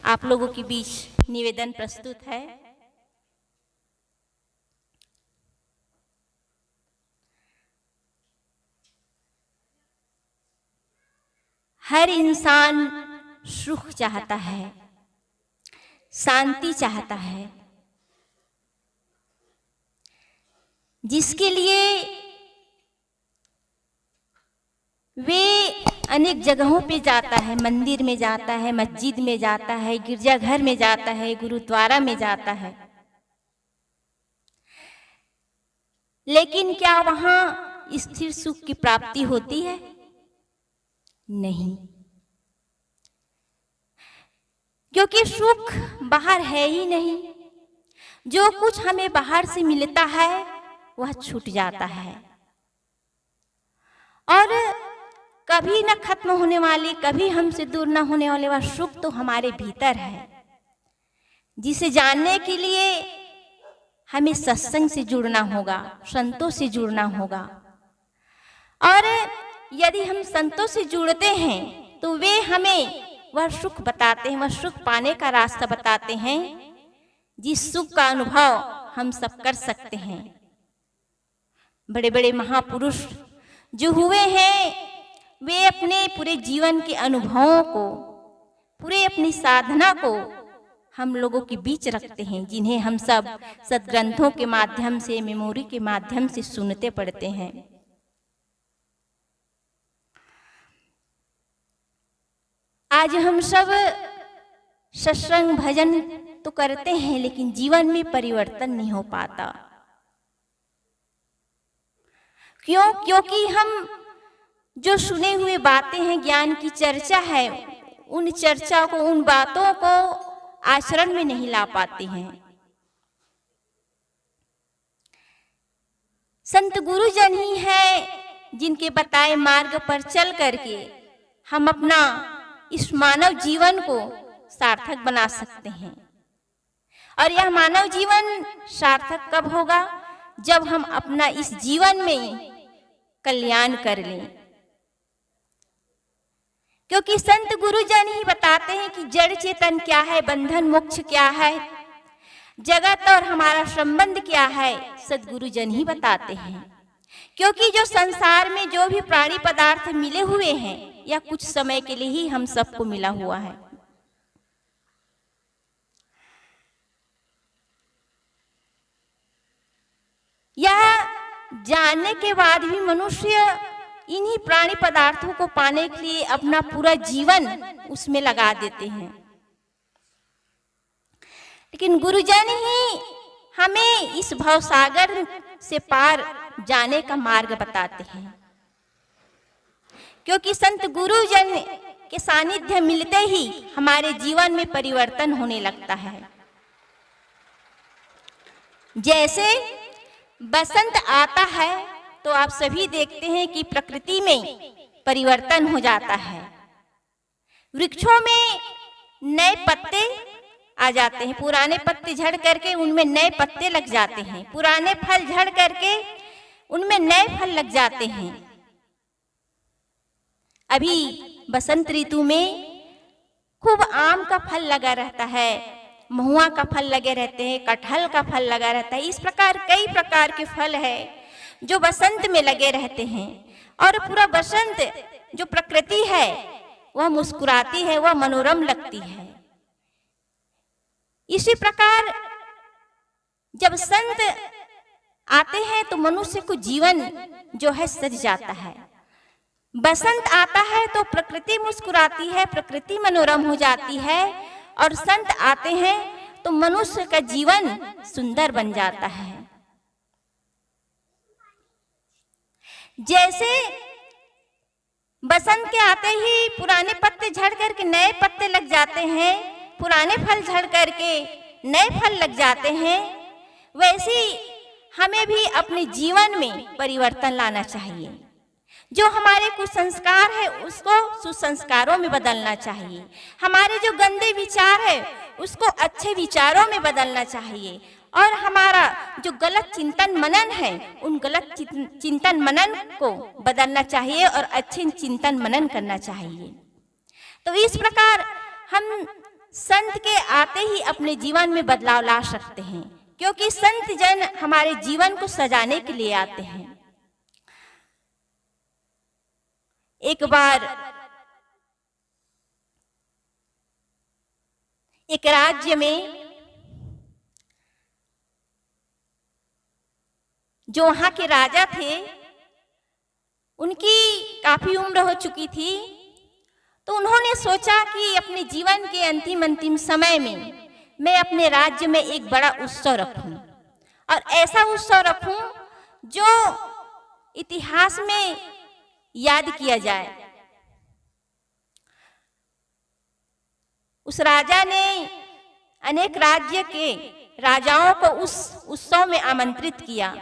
आप लोगों के बीच निवेदन प्रस्तुत है। हर इंसान सुख चाहता है, शांति चाहता है, जिसके लिए वे अनेक जगहों पे जाता है। मंदिर में जाता है, मस्जिद में जाता है, गिरजाघर में जाता है, गुरुद्वारा में जाता है। लेकिन क्या वहां स्थिर सुख की प्राप्ति होती है? नहीं, क्योंकि सुख बाहर है ही नहीं। जो कुछ हमें बाहर से मिलता है वह छूट जाता है, और कभी न खत्म होने वाले, कभी हमसे दूर न होने वाले वह सुख तो हमारे भीतर है, जिसे जानने के लिए हमें सत्संग से जुड़ना होगा, संतों से जुड़ना होगा। और यदि हम संतों से जुड़ते हैं तो वे हमें वह सुख बताते हैं, वह सुख पाने का रास्ता बताते हैं, जिस सुख का अनुभव हम सब कर सकते हैं। बड़े बड़े महापुरुष जो हुए हैं, वे अपने पूरे जीवन के अनुभवों को, पूरे अपनी साधना को हम लोगों के बीच रखते हैं, जिन्हें हम सब सद्ग्रंथों के माध्यम से, मेमोरी के माध्यम से सुनते पढ़ते हैं। आज हम सब सत्संग भजन तो करते हैं, लेकिन जीवन में परिवर्तन नहीं हो पाता। क्यों? क्योंकि हम जो सुने हुए बातें हैं, ज्ञान की चर्चा है, उन चर्चा को, उन बातों को आचरण में नहीं ला पाते हैं। संत गुरुजन ही हैं जिनके बताए मार्ग पर चल करके हम अपना इस मानव जीवन को सार्थक बना सकते हैं। और यह मानव जीवन सार्थक कब होगा? जब हम अपना इस जीवन में कल्याण कर लें। क्योंकि संत गुरुजन ही बताते हैं कि जड़ चेतन क्या है, बंधन मोक्ष क्या है, जगत और हमारा संबंध क्या है, सद्गुरुजन ही बताते हैं। क्योंकि जो संसार में जो भी प्राणी पदार्थ मिले हुए हैं, यह कुछ समय के लिए ही हम सबको मिला हुआ है। यह जानने के बाद भी मनुष्य इन्हीं प्राणी पदार्थों को पाने के लिए अपना पूरा जीवन उसमें लगा देते हैं। लेकिन गुरुजन ही हमें इस भवसागर से पार जाने का मार्ग बताते हैं। क्योंकि संत गुरुजन के सानिध्य मिलते ही हमारे जीवन में परिवर्तन होने लगता है। जैसे बसंत आता है तो आप सभी देखते हैं कि प्रकृति में परिवर्तन हो जाता है। वृक्षों में नए पत्ते आ जाते हैं, पुराने पत्ते झड़ करके उनमें नए पत्ते लग जाते हैं, पुराने फल झड़ करके उनमें नए फल लग जाते हैं। अभी बसंत ऋतु में खूब आम का फल लगा रहता है, महुआ का फल लगे रहते हैं, कटहल का फल लगा रहता है। इस प्रकार कई प्रकार के फल है जो बसंत में लगे रहते हैं। और पूरा बसंत जो प्रकृति है वह मुस्कुराती है, वह मनोरम लगती है। इसी प्रकार जब संत आते हैं तो मनुष्य को जीवन जो है सज जाता है। बसंत आता है तो प्रकृति मुस्कुराती है, प्रकृति मनोरम हो जाती है, और संत आते हैं तो मनुष्य का जीवन सुंदर बन जाता है। जैसे बसंत के आते ही पुराने पत्ते झड़ करके नए पत्ते लग जाते हैं, पुराने फल झड़ करके नए फल लग जाते हैं, वैसे हमें भी अपने जीवन में परिवर्तन लाना चाहिए। जो हमारे कुसंस्कार है उसको सुसंस्कारों में बदलना चाहिए। हमारे जो गंदे विचार है उसको अच्छे विचारों में बदलना चाहिए। और हमारा जो गलत चिंतन मनन है उन गलत चिंतन मनन को बदलना चाहिए और अच्छे चिंतन मनन करना चाहिए। तो इस प्रकार हम संत के आते ही अपने जीवन में बदलाव ला सकते हैं, क्योंकि संत जन हमारे जीवन को सजाने के लिए आते हैं। एक बार एक राज्य में जो वहां के राजा थे, उनकी काफी उम्र हो चुकी थी, तो उन्होंने सोचा कि अपने जीवन के अंतिम समय में मैं अपने राज्य में एक बड़ा उत्सव रखूं, और ऐसा उत्सव रखूं जो इतिहास में याद किया जाए। उस राजा ने अनेक राज्य के राजाओं को उस उत्सव में आमंत्रित किया,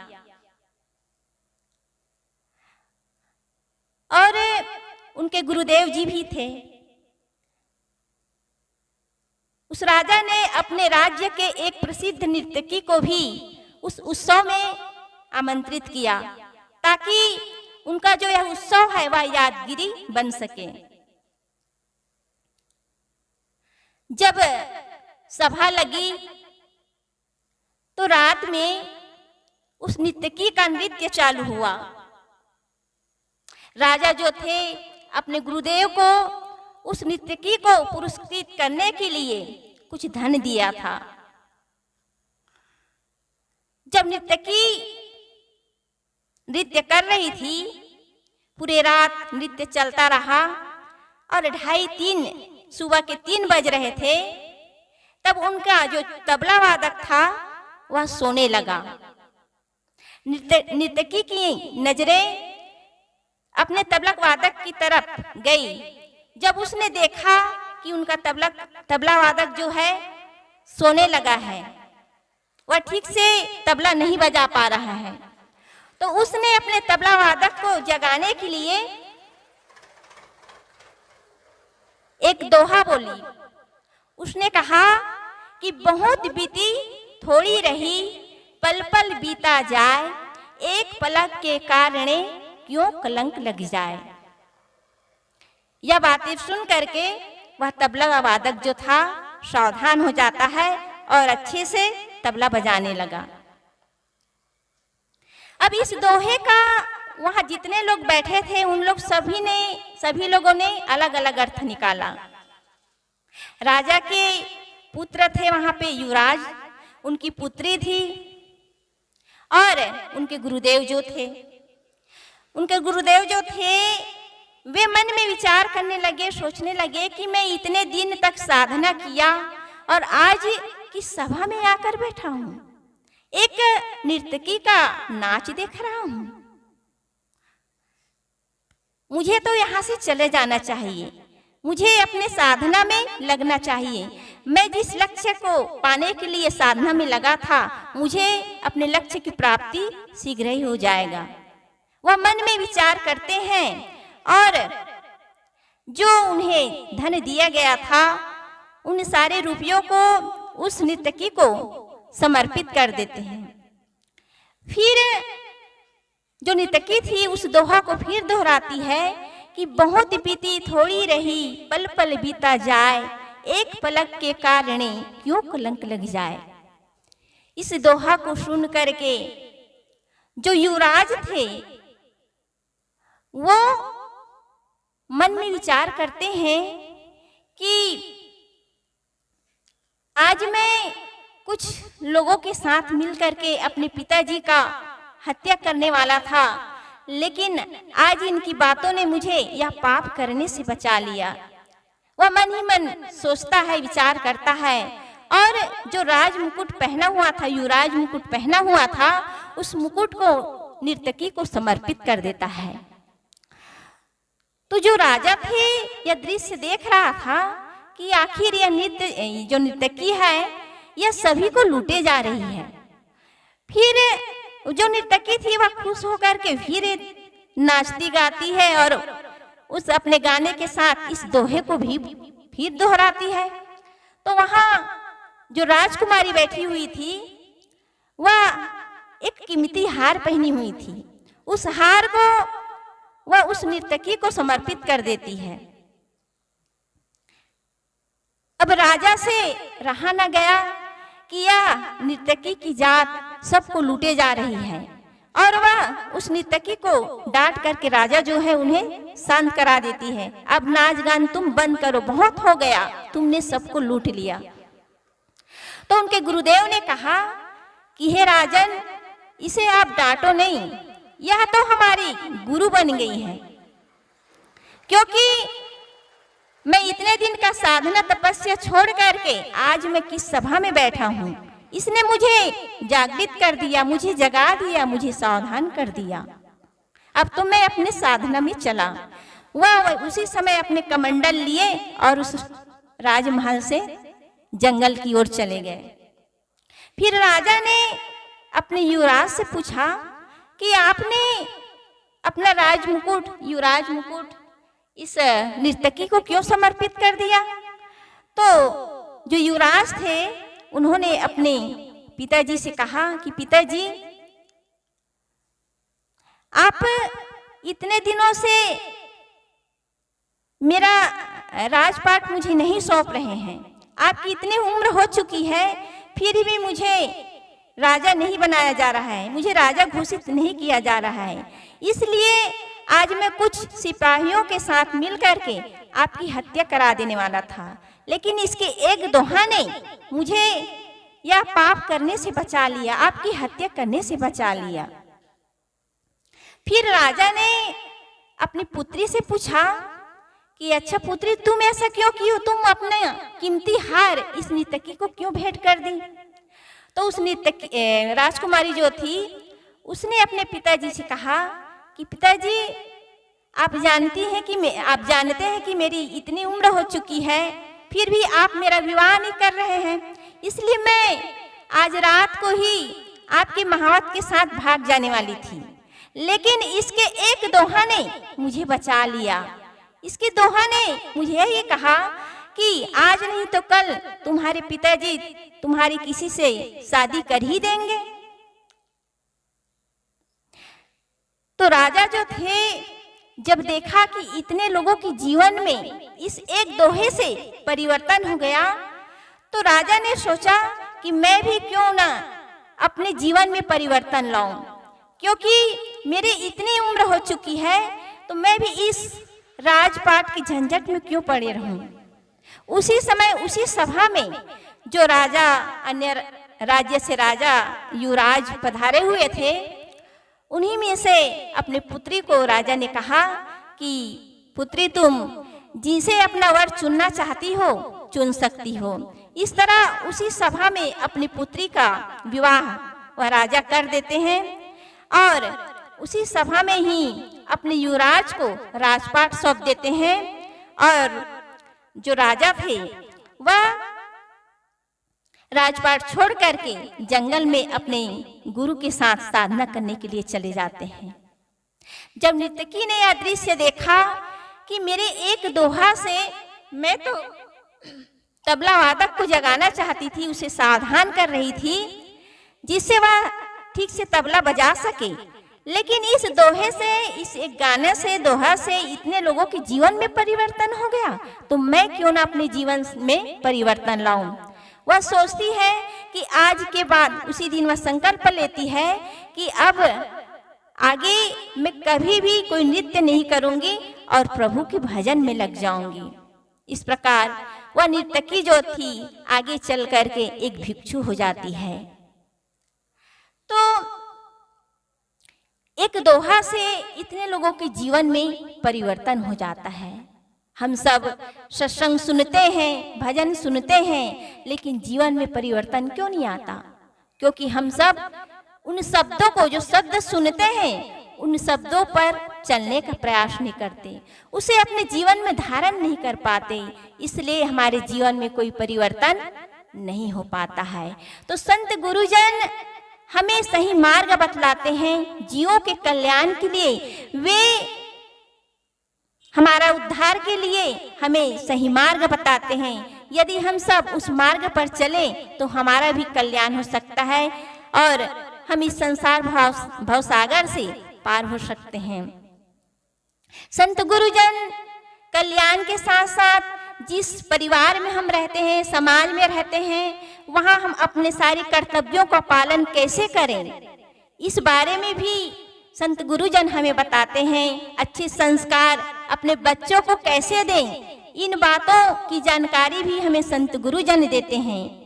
और उनके गुरुदेव जी भी थे। उस राजा ने अपने राज्य के एक प्रसिद्ध नर्तकी को भी उस उत्सव में आमंत्रित किया, ताकि उनका जो यह उत्सव है वह यादगिरी बन सके। जब सभा लगी तो रात में उस नर्तकी का नृत्य चालू हुआ। राजा जो थे अपने गुरुदेव को उस नर्तकी को पुरस्कृत करने के लिए कुछ धन दिया था। जब नर्तकी नृत्य कर रही थी, पूरे रात नृत्य चलता रहा, और 2:30 सुबह के 3 बज रहे थे, तब उनका जो तबला वादक था वह सोने लगा। नर्तकी की नजरें अपने तबला वादक की तरफ गई। जब उसने देखा कि उनका तबला वादक जो है सोने लगा है, वह ठीक से तबला नहीं बजा पा रहा है, तो उसने अपने तबला वादक को जगाने के लिए एक दोहा बोली। उसने कहा कि बहुत बीती थोड़ी रही, पल पल बीता जाए, एक पलक के कारणे क्यों कलंक लग जाए। यह बातें सुन करके वह तबला वादक जो था सावधान हो जाता है और अच्छे से तबला बजाने लगा। अब इस दोहे का वहां जितने लोग बैठे थे उन लोग सभी लोगों ने अलग अलग अर्थ निकाला। राजा के पुत्र थे वहां पे युवराज, उनकी पुत्री थी, और उनके गुरुदेव जो थे वे मन में विचार करने लगे, सोचने लगे कि मैं इतने दिन तक साधना किया और आज की सभा में आकर बैठा हूं, एक नर्तकी का नाच देख रहा हूं। मुझे तो यहां से चले जाना चाहिए, मुझे अपने साधना में लगना चाहिए। मैं जिस लक्ष्य को पाने के लिए साधना में लगा था, मुझे अपने लक्ष्य की प्राप्ति शीघ्र ही हो जाएगा। वह मन में विचार करते हैं और जो उन्हें धन दिया गया था उन सारे रुपयों को उस नर्तकी को समर्पित कर देते हैं। फिर जो नर्तकी थी उस दोहा को फिर दोहराती है कि बहुत बीती थोड़ी रही, पल पल बीता जाए, एक पलक के कारणे क्यों कलंक लग जाए। इस दोहा को सुन करके जो युवराज थे वो मन में विचार करते हैं कि आज मैं कुछ लोगों के साथ मिल करके अपने पिताजी का हत्या करने वाला था, लेकिन आज इनकी बातों ने मुझे यह पाप करने से बचा लिया। वह मन ही मन सोचता है, विचार करता है, और जो राज मुकुट पहना हुआ था, युवराज मुकुट पहना हुआ था, उस मुकुट को नर्तकी को समर्पित कर देता है। तो जो राजा थे यह दृश्य देख रहा था कि आखिर यह जो नर्तकी है यह सभी को लूटे जा रही है। फिर जो नर्तकी थी वह खुश होकर के फिर नाचती गाती है और उस अपने गाने के साथ इस दोहे को भी फिर दोहराती है। तो वहां जो राजकुमारी बैठी हुई थी वह एक कीमती हार पहनी हुई थी, उस हार को वह उस नर्तकी को समर्पित कर देती है। अब राजा से रहा न गया कि यह नर्तकी की जात सबको लूटे जा रही है, और वह उस नर्तकी को डांट करके राजा जो है उन्हें शांत करा देती है। अब नाच गान तुम बंद करो, बहुत हो गया, तुमने सबको लूट लिया। तो उनके गुरुदेव ने कहा कि हे राजन, इसे आप डांटो नहीं, यह तो हमारी गुरु बन गई है, क्योंकि मैं इतने दिन का साधना तपस्या छोड़ करके आज मैं किस सभा में बैठा हूँ, इसने मुझे जागृत कर दिया, मुझे जगा दिया, मुझे सावधान कर दिया। अब तो मैं अपने साधना में चला। वह उसी समय अपने कमंडल लिए और उस राजमहल से जंगल की ओर चले गए। फिर राजा ने अपने युवराज से पूछा कि आपने अपना राजमुकुट, युवराज मुकुट इस नर्तकी को क्यों समर्पित कर दिया? तो जो युवराज थे उन्होंने अपने पिताजी से कहा कि पिताजी, आप इतने दिनों से मेरा राजपाट मुझे नहीं सौंप रहे हैं, आपकी इतनी उम्र हो चुकी है, फिर भी मुझे राजा नहीं बनाया जा रहा है, मुझे राजा घोषित नहीं किया जा रहा है। इसलिए आज मैं कुछ सिपाहियों के साथ मिल करके आपकी हत्या करा देने वाला था, लेकिन इसके एक दोहा ने मुझे यह पाप करने से बचा लिया, आपकी हत्या करने से बचा लिया। फिर राजा ने अपनी पुत्री से पूछा कि अच्छा पुत्री, तुम ऐसा क्यों की हो, तुम अपने कीमती हार इस नर्तकी को क्यों भेंट कर दी? तो उस राजकुमारी जो थी उसने अपने पिताजी से कहा कि पिताजी, आप जानते हैं कि मेरी इतनी उम्र हो चुकी है, फिर भी आप मेरा विवाह नहीं कर रहे हैं, इसलिए मैं आज रात को ही आपके महावत के साथ भाग जाने वाली थी, लेकिन इसके एक दोहा ने मुझे बचा लिया। इसके दोहा ने मुझे ये कहा कि आज नहीं तो कल तुम्हारे पिताजी तुम्हारी किसी से शादी कर ही देंगे। तो राजा जो थे, जब देखा कि इतने लोगों के जीवन में इस एक दोहे से परिवर्तन हो गया, तो राजा ने सोचा कि मैं भी क्यों ना अपने जीवन में परिवर्तन लाऊं, क्योंकि मेरी इतनी उम्र हो चुकी है, तो मैं भी इस राजपाट की झंझट में क्यों पड़े रहूं। उसी समय उसी सभा में जो राजा, अन्य राज्य से राजा युवराज पधारे हुए थे, उन्हीं में से अपने पुत्री को राजा ने कहा कि पुत्री, तुम जिसे अपना वर चुनना चाहती हो चुन सकती हो। इस तरह उसी सभा में अपनी पुत्री का विवाह वह राजा कर देते हैं और उसी सभा में ही अपने युवराज को राजपाट सौंप देते हैं। और जो राजा थे वह राजपाट छोड़ करके जंगल में अपने गुरु के साथ साधना करने के लिए चले जाते हैं। जब नर्तकी ने यह दृश्य देखा कि मेरे एक दोहा से मैं तो तबला वादक को जगाना चाहती थी, उसे सावधान कर रही थी जिससे वह ठीक से तबला बजा सके, लेकिन इस दोहे से, इस एक गाने से, दोहा से इतने लोगों के जीवन में परिवर्तन हो गया, तो मैं क्यों ना अपने जीवन में परिवर्तन लाऊं। वह सोचती है कि आज के बाद, उसी दिन वह संकल्प लेती है कि अब आगे मैं कभी भी कोई नृत्य नहीं करूंगी और प्रभु के भजन में लग जाऊंगी। इस प्रकार वह नर्तकी जो थी आगे चल करके एक भिक्षु हो जाती है। तो एक दोहा से इतने लोगों के जीवन में परिवर्तन हो जाता है। हम सब सत्संग सुनते हैं, भजन सुनते हैं, लेकिन जीवन में परिवर्तन क्यों नहीं आता? क्योंकि हम सब उन शब्दों को, जो शब्द सुनते हैं, उन शब्दों पर चलने का प्रयास नहीं करते, उसे अपने जीवन में धारण नहीं कर पाते, इसलिए हमारे जीवन में कोई परिवर्तन नहीं हो पाता है। तो संत गुरुजन हमें सही मार्ग बतलाते हैं जीवों के कल्याण के लिए। वे हमारा उद्धार के लिए हमें सही मार्ग बताते हैं। यदि हम सब उस मार्ग पर चलें तो हमारा भी कल्याण हो सकता है और हम इस संसार भवसागर से पार हो सकते हैं। संत गुरुजन कल्याण के साथ साथ जिस परिवार में हम रहते हैं, समाज में रहते हैं, वहाँ हम अपने सारे कर्तव्यों का पालन कैसे करें, इस बारे में भी संत गुरुजन हमें बताते हैं। अच्छे संस्कार अपने बच्चों को कैसे दें, इन बातों की जानकारी भी हमें संत गुरुजन देते हैं।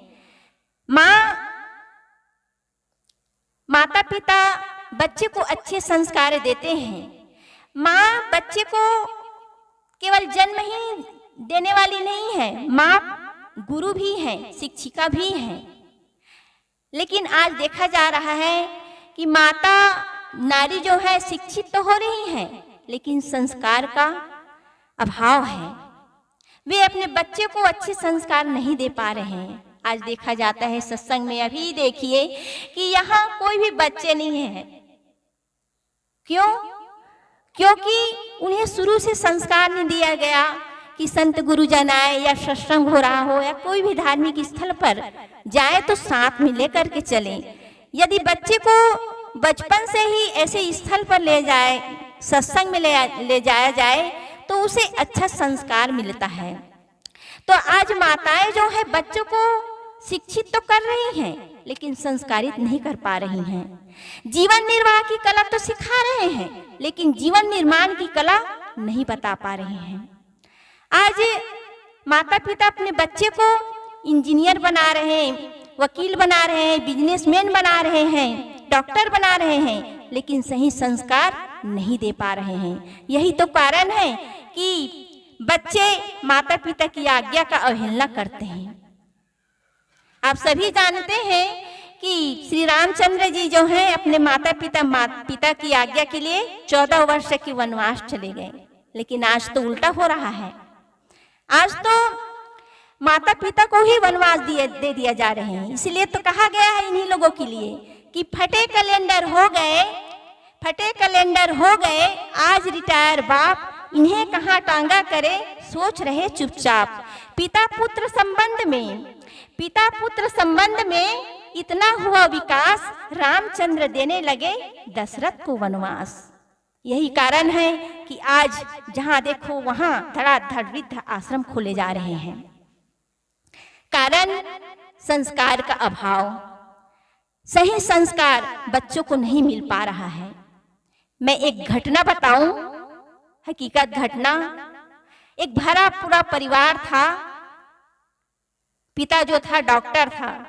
माता पिता बच्चे को अच्छे संस्कार देते हैं। माँ बच्चे को केवल जन्म ही देने वाली नहीं है, माँ गुरु भी है, शिक्षिका भी है। लेकिन आज देखा जा रहा है कि माता नारी जो है शिक्षित तो हो रही है, लेकिन संस्कार का अभाव है। वे अपने बच्चे को अच्छे संस्कार नहीं दे पा रहे हैं। आज देखा जाता है सत्संग में, अभी देखिए कि यहाँ कोई भी बच्चे नहीं है। क्यों? क्योंकि उन्हें शुरू से संस्कार नहीं दिया गया कि संत गुरुजन आए या सत्संग हो रहा हो या कोई भी धार्मिक स्थल पर जाए तो साथ में लेकर के चले। यदि बच्चे को बचपन से ही ऐसे स्थल पर ले जाए, सत्संग में ले जाया जाए, तो उसे अच्छा संस्कार मिलता है। तो आज माताएं जो है बच्चों को शिक्षित तो कर रही हैं, लेकिन संस्कारित नहीं कर पा रही हैं। जीवन निर्वाह की कला तो सिखा रहे हैं, लेकिन जीवन निर्माण की कला नहीं बता पा रहे हैं। आज माता पिता अपने बच्चे को इंजीनियर बना रहे हैं, वकील बना रहे हैं, बिजनेसमैन बना रहे हैं, डॉक्टर बना रहे हैं, लेकिन सही संस्कार नहीं दे पा रहे हैं। यही तो कारण है कि बच्चे माता पिता की आज्ञा का अवहेलना करते हैं। आप सभी जानते हैं कि श्री रामचंद्र जी जो हैं अपने माता पिता की आज्ञा के लिए 14 वर्ष के वनवास चले गए, लेकिन आज तो उल्टा हो रहा है। आज तो माता पिता को ही वनवास दे दिया जा रहे हैं। इसलिए तो कहा गया है इन्हीं लोगों के लिए कि फटे कैलेंडर हो गए आज रिटायर बाप, इन्हें कहाँ टांगा करे, सोच रहे चुपचाप। पिता पुत्र संबंध में इतना हुआ विकास, रामचंद्र देने लगे दशरथ को वनवास। यही कारण है कि आज जहां देखो वहां धड़ाधड़ वृद्ध आश्रम खोले जा रहे हैं। कारण संस्कार का अभाव, सही संस्कार बच्चों को नहीं मिल पा रहा है। मैं एक घटना बताऊं, हकीकत घटना। एक भरा पूरा परिवार था। पिता जो था डॉक्टर था।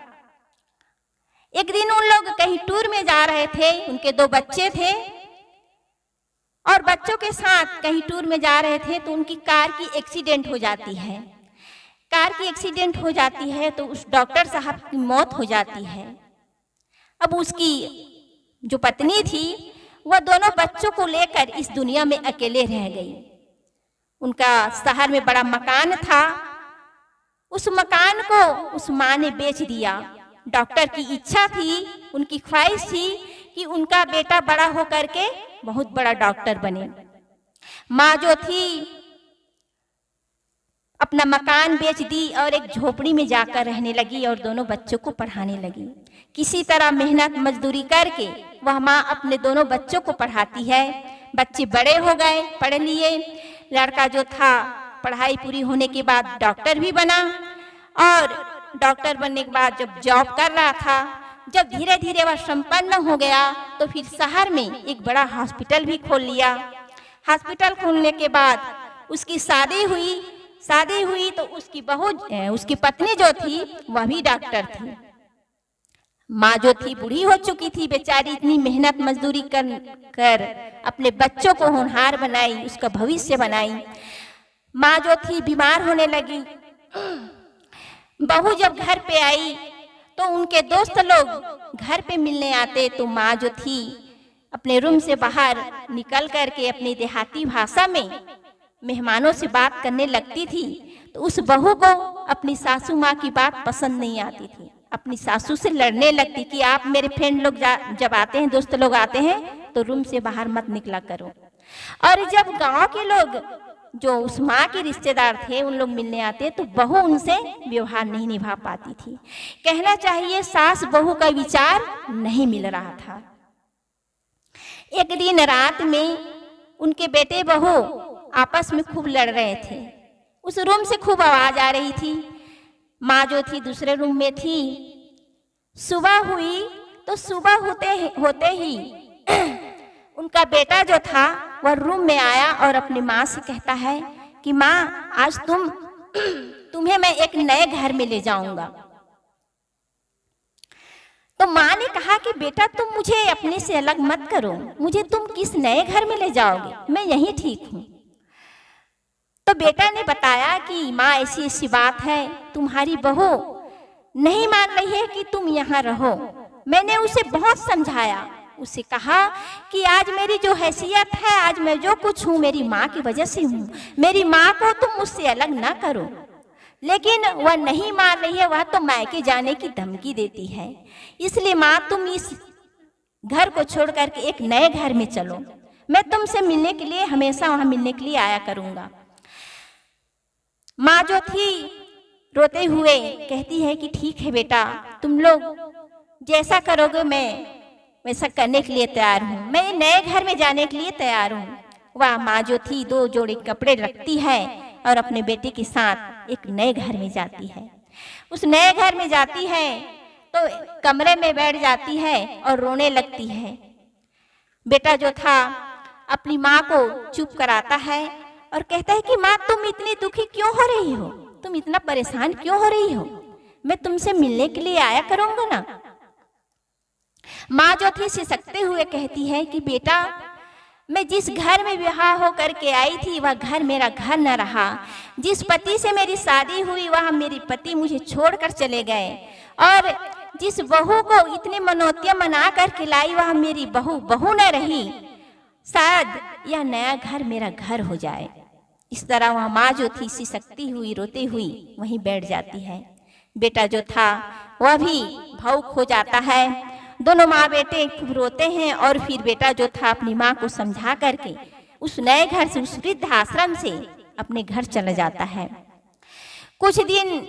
एक दिन उन लोग कहीं टूर में जा रहे थे, उनके 2 बच्चे थे और बच्चों के साथ कहीं टूर में जा रहे थे तो उनकी कार की एक्सीडेंट हो जाती है। कार की एक्सीडेंट हो जाती है तो उस डॉक्टर साहब की मौत हो जाती है। अब उसकी जो पत्नी थी वह दोनों बच्चों को लेकर इस दुनिया में अकेले रह गई। उनका शहर में बड़ा मकान था, उस मकान को उस माँ ने बेच दिया। डॉक्टर की इच्छा थी, उनकी ख्वाहिश थी कि उनका बेटा बड़ा होकर के बहुत बड़ा डॉक्टर बने। माँ जो थी अपना मकान बेच दी और एक झोपड़ी में जाकर रहने लगी और दोनों बच्चों को पढ़ाने लगी। किसी तरह मेहनत मजदूरी करके वह माँ अपने दोनों बच्चों को पढ़ाती है। बच्चे बड़े हो गए, पढ़ लिए। लड़का जो था पढ़ाई पूरी होने के बाद डॉक्टर भी बना और डॉक्टर बनने के बाद जब जॉब कर रहा था, जब धीरे धीरे वह संपन्न हो गया तो फिर शहर में एक बड़ा हॉस्पिटल भी खोल लिया। हॉस्पिटल खोलने के बाद उसकी शादी हुई तो उसकी पत्नी जो थी वह भी डॉक्टर थी। माँ जो थी बूढ़ी हो चुकी थी, बेचारी इतनी मेहनत मजदूरी कर अपने बच्चों को होनहार बनाई, उसका भविष्य बनाई। माँ जो थी बीमार होने लगी। बहू जब घर पे आई तो उनके दोस्त लोग घर पे मिलने आते तो माँ जो थी अपने रूम से बाहर निकल करके अपनी देहाती भाषा में मेहमानों से बात करने लगती थी। तो उस बहू को अपनी सासू माँ की बात पसंद नहीं आती थी, अपनी सासू से लड़ने लगती कि आप मेरे फ्रेंड लोग जब आते हैं, दोस्त लोग आते हैं तो रूम से बाहर मत निकला करो। और जब गांव के लोग जो उस माँ के रिश्तेदार थे उन लोग मिलने आते तो बहू उनसे व्यवहार नहीं निभा पाती थी। कहना चाहिए सास बहू का विचार नहीं मिल रहा था। एक दिन रात में उनके बेटे बहू आपस में खूब लड़ रहे थे। उस रूम से खूब आवाज आ रही थी। माँ जो थी दूसरे रूम में थी। सुबह हुई तो सुबह होते ही उनका बेटा जो था वह रूम में आया और अपनी माँ से कहता है कि माँ, आज तुम्हें मैं एक नए घर में ले जाऊंगा। तो माँ ने कहा कि बेटा, तुम मुझे अपने से अलग मत करो, मुझे तुम किस नए घर में ले जाओगे, मैं यहीं ठीक हूँ। तो बेटा ने बताया कि माँ, ऐसी ऐसी बात है, तुम्हारी बहू नहीं मान रही है कि तुम यहाँ रहो। मैंने उसे बहुत समझाया, उसे कहा कि आज मेरी जो हैसियत है, आज मैं जो कुछ हूँ मेरी माँ की वजह से हूँ, मेरी माँ को तुम मुझसे अलग ना करो। लेकिन वह नहीं मान रही है, वह तो मायके जाने की धमकी देती है। इसलिए माँ, तुम इस घर को छोड़ करके एक नए घर में चलो, मैं तुमसे मिलने के लिए, हमेशा वहां मिलने के लिए आया करूंगा। माँ जो थी रोते हुए कहती है कि ठीक है बेटा, तुम लोग जैसा करोगे मैं वैसा करने के लिए तैयार हूँ, मैं नए घर में जाने के लिए तैयार हूँ। वह माँ जो थी 2 जोड़ी कपड़े रखती है और अपने बेटे के साथ एक नए घर में जाती है। उस नए घर में जाती है तो कमरे में बैठ जाती है और रोने लगती है। बेटा जो था अपनी माँ को चुप कराता है और कहता है कि माँ, तुम इतनी दुखी क्यों हो रही हो, तुम इतना परेशान क्यों हो रही हो, मैं तुमसे मिलने के लिए आया करूंगा ना। माँ जो थी सिसकते हुए कहती है कि बेटा, मैं जिस घर में विवाह होकर के आई थी वह घर मेरा घर न रहा। जिस पति से मेरी शादी हुई वह मेरी पति मुझे छोड़कर चले गए, और जिस बहू को इतनी मनौतियां मना कर के लाई वह मेरी बहू न रही। शायद यह नया घर मेरा घर हो जाए। इस तरह वह माँ जो थी सिसकती हुई रोती हुई वहीं बैठ जाती है। बेटा जो था वह भी भावुक हो जाता है। दोनों माँ बेटे खूब रोते हैं और फिर बेटा जो था अपनी माँ को समझा करके उस नए घर से, उस वृद्धाश्रम से अपने घर चला जाता है। कुछ दिन,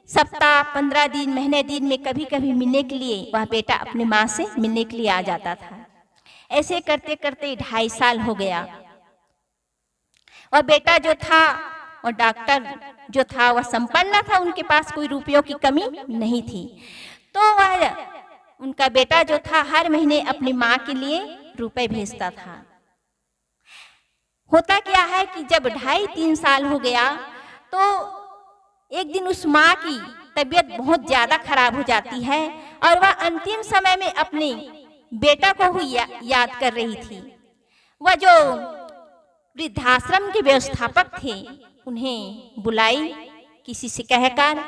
सप्ताह, 15 दिन, महीने दिन में कभी कभी मिलने के लिए वह बेटा अपनी माँ से मिलने के लिए आ जाता था। ऐसे करते करते 2.5 साल हो गया। और बेटा जो था और डॉक्टर जो था वह संपन्न था, उनके पास कोई रुपयों की कमी नहीं थी। तो वह उनका बेटा जो था हर महीने अपनी माँ के लिए रुपए भेजता था। होता क्या है कि जब 2.5-3 साल हो गया तो एक दिन उस माँ की तबीयत बहुत ज्यादा खराब हो जाती है और वह अंतिम समय में अपने बेटा को ही याद कर रही थी। वह जो वृद्धाश्रम के व्यवस्थापक थे उन्हें बुलाई किसी से कहकर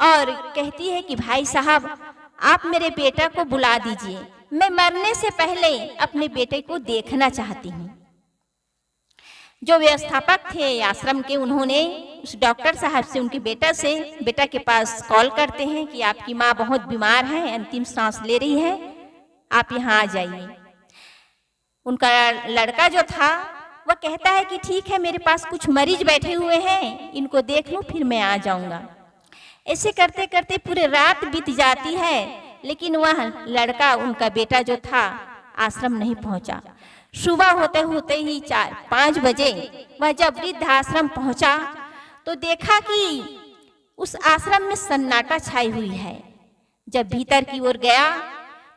और कहती है कि भाई साहब, आप मेरे बेटा को बुला दीजिए, मैं मरने से पहले अपने बेटे को देखना चाहती हूँ। जो व्यवस्थापक थे आश्रम के, उन्होंने उस डॉक्टर साहब से, उनके बेटा के पास कॉल करते हैं कि आपकी माँ बहुत बीमार है, अंतिम सांस ले रही है, आप यहाँ आ जाइए। उनका लड़का जो था वह कहता है कि ठीक है, मेरे पास कुछ मरीज बैठे हुए हैं, इनको देख लूँ फिर मैं आ जाऊंगा। ऐसे करते करते पूरे रात बीत जाती है, लेकिन वह लड़का, उनका बेटा जो था आश्रम नहीं पहुंचा। सुबह होते होते ही 4-5 बजे वह जब वृद्धाश्रम पहुंचा तो देखा कि उस आश्रम में सन्नाटा छाई हुई है। जब भीतर की ओर गया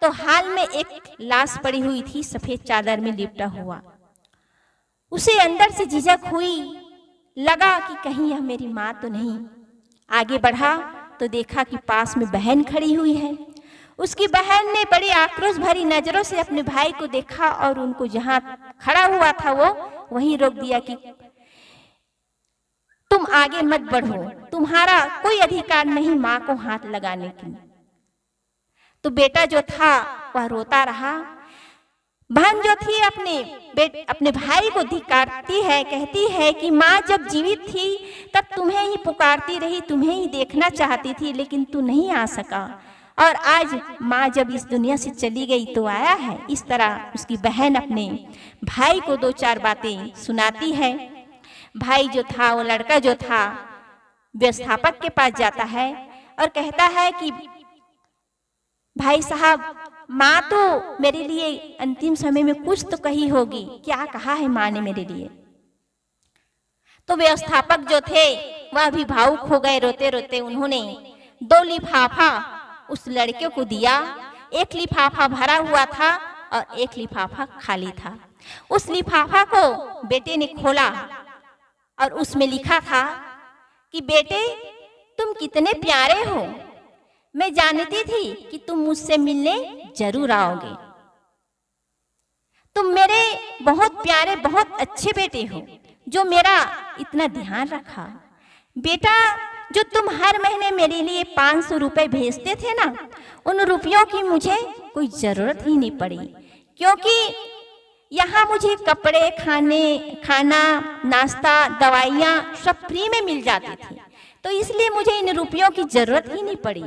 तो हाल में एक लाश पड़ी हुई थी, सफेद चादर में लिपटा हुआ। उसे अंदर से झिझक हुई, लगा कि कहीं यह मेरी माँ तो नहीं। आगे बढ़ा तो देखा कि पास में बहन खड़ी हुई है। उसकी बहन ने बड़ी आक्रोश भरी नजरों से अपने भाई को देखा और उनको जहां खड़ा हुआ था वो वहीं रोक दिया कि तुम आगे मत बढ़ो, तुम्हारा कोई अधिकार नहीं माँ को हाथ लगाने की। तो बेटा जो था वह रोता रहा। बहन जो थी अपने भाई को धिक्कारती है, कहती है कि माँ जब जीवित थी तब तुम्हें ही पुकारती रही, तुम्हें ही देखना चाहती थी, लेकिन तू नहीं आ सका, और आज माँ जब इस दुनिया से चली गई तो आया है। इस तरह उसकी बहन अपने भाई को 2-4 बातें सुनाती है। भाई जो था, वो लड़का जो था, व्यवस्थापक के पास जाता है और कहता है कि भाई साहब, माँ तो मेरे लिए अंतिम समय में कुछ तो कही होगी, क्या कहा है माँ ने मेरे लिए। तो व्यवस्थापक जो थे वह भी भावुक हो गए। रोते रोते उन्होंने 2 लिफाफा उस लड़के को दिया। एक लिफाफा भरा हुआ था और एक लिफाफा खाली था। उस लिफाफा को बेटे ने खोला और उसमें लिखा था कि बेटे, तुम कितने प्यारे हो, मैं जानती थी कि तुम मुझसे मिलने जरूर आओगे। तुम मेरे बहुत प्यारे, बहुत अच्छे बेटे हो जो मेरा इतना ध्यान रखा। बेटा, जो तुम हर महीने मेरे लिए 500 रुपए भेजते थे ना, उन रुपयों की मुझे कोई जरूरत ही नहीं पड़ी, क्योंकि यहाँ मुझे कपड़े, खाना, नाश्ता, दवाइयाँ सब फ्री में मिल जाती थी, तो इसलिए मुझे इन रुपयों की जरूरत ही नहीं पड़ी।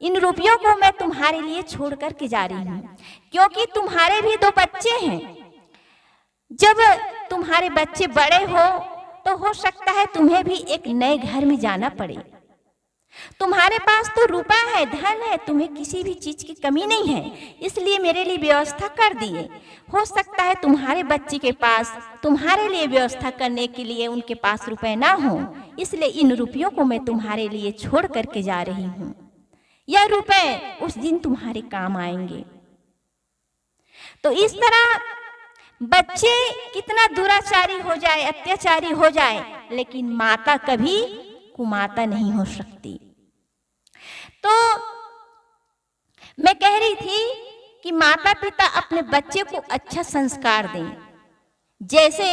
इन रुपयों को मैं तुम्हारे लिए छोड़ कर के जा रही हूँ, क्योंकि तुम्हारे भी 2 बच्चे हैं। जब तुम्हारे बच्चे बड़े हो तो हो सकता है तुम्हें भी एक नए घर में जाना पड़े। तुम्हारे पास तो रुपया है, धन है, तुम्हें किसी भी चीज की कमी नहीं है, इसलिए मेरे लिए व्यवस्था कर दिए। हो सकता है तुम्हारे बच्चे के पास तुम्हारे लिए व्यवस्था करने के लिए उनके पास रुपए ना हो, इसलिए इन रुपयों को मैं तुम्हारे लिए छोड़ करके जा रही हूँ। यह रुपए उस दिन तुम्हारे काम आएंगे। तो इस तरह बच्चे कितना दुराचारी हो जाए, अत्याचारी हो जाए, लेकिन माता कभी कुमाता नहीं हो सकती। तो मैं कह रही थी कि माता पिता अपने बच्चे को अच्छा संस्कार दें। जैसे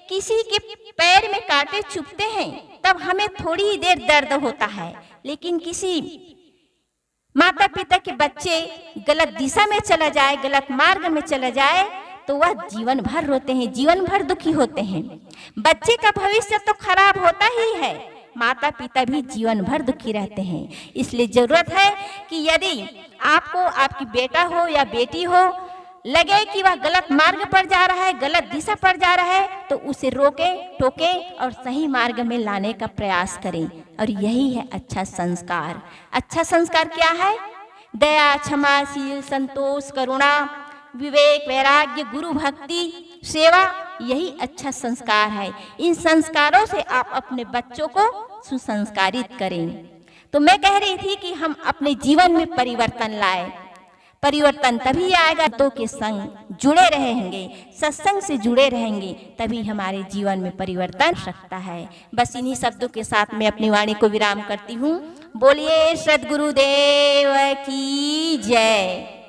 किसी के पैर में कांटे चुभते हैं तब हमें थोड़ी ही देर दर्द होता है, लेकिन किसी माता पिता के बच्चे गलत दिशा में चला जाए, गलत मार्ग में चला जाए, तो वह जीवन भर रोते हैं, जीवन भर दुखी होते हैं। बच्चे का भविष्य तो खराब होता ही है, माता पिता भी जीवन भर दुखी रहते हैं। इसलिए जरूरत है कि यदि आपको आपकी बेटा हो या बेटी हो लगे कि वह गलत मार्ग पर जा रहा है, गलत दिशा पर जा रहा है, तो उसे रोके टोके और सही मार्ग में लाने का प्रयास करें। और यही है अच्छा संस्कार। अच्छा संस्कार क्या है? दया, क्षमाशील, संतोष, करुणा, विवेक, वैराग्य, गुरु भक्ति, सेवा, यही अच्छा संस्कार है। इन संस्कारों से आप अपने बच्चों को सुसंस्कारित करें। तो मैं कह रही थी कि हम अपने जीवन में परिवर्तन लाए। परिवर्तन तभी आएगा तो के संग जुड़े रहेंगे, सत्संग से जुड़े रहेंगे, तभी हमारे जीवन में परिवर्तन सकता है। बस इन्हीं शब्दों के साथ मैं अपनी वाणी को विराम करती हूँ। बोलिए सद्गुरुदेव की जय।